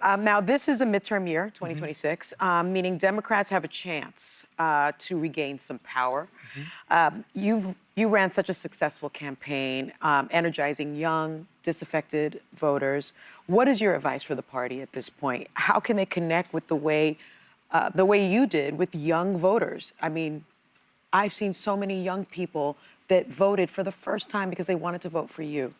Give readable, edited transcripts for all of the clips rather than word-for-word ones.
Now, this is a midterm year, 2026, meaning Democrats have a chance to regain some power. You ran such a successful campaign, energizing young, disaffected voters. What is your advice for the party at this point? How can they connect with the way you did with young voters? I mean, I've seen so many young people that voted for the first time because they wanted to vote for you.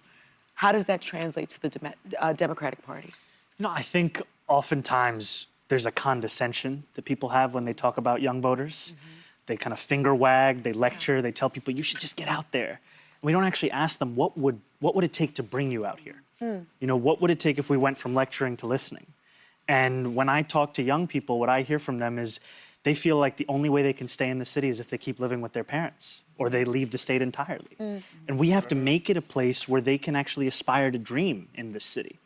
How does that translate to the Democratic Party? You know, I think oftentimes there's a condescension that people have when they talk about young voters. They kind of finger wag, they lecture, they tell people, you should just get out there. And we don't actually ask them, what would it take to bring you out here? You know, what would it take if we went from lecturing to listening? And when I talk to young people, what I hear from them is they feel like the only way they can stay in the city is if they keep living with their parents or they leave the state entirely. And we have to make it a place where they can actually aspire to dream in this city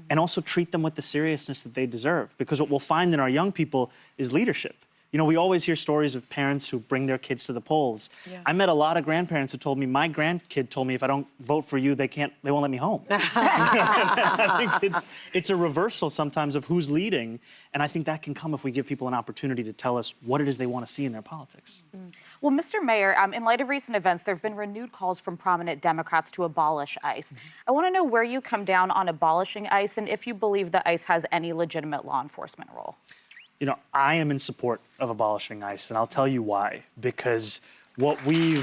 and also treat them with the seriousness that they deserve. Because what we'll find in our young people is leadership. You know, we always hear stories of parents who bring their kids to the polls. I met a lot of grandparents who told me, my grandkid told me if I don't vote for you, they won't let me home. I think it's a reversal sometimes of who's leading. And I think that can come if we give people an opportunity to tell us what it is they want to see in their politics. Well, Mr. Mayor, in light of recent events, there have been renewed calls from prominent Democrats to abolish ICE. I want to know where you come down on abolishing ICE and if you believe that ICE has any legitimate law enforcement role. You know, I am in support of abolishing ICE, and I'll tell you why. Because what we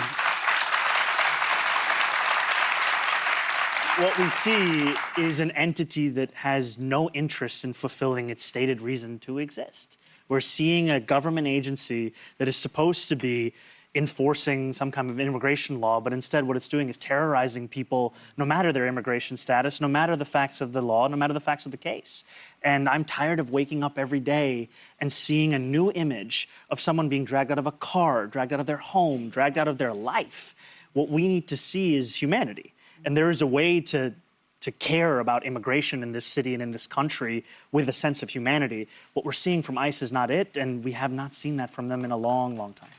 see is an entity that has no interest in fulfilling its stated reason to exist. We're seeing a government agency that is supposed to be enforcing some kind of immigration law, but instead what it's doing is terrorizing people no matter their immigration status, no matter the facts of the law, no matter the facts of the case. And I'm tired of waking up every day and seeing a new image of someone being dragged out of a car, dragged out of their home, dragged out of their life. What we need to see is humanity. And there is a way to care about immigration in this city and in this country with a sense of humanity. What we're seeing from ICE is not it, and we have not seen that from them in a long, long time.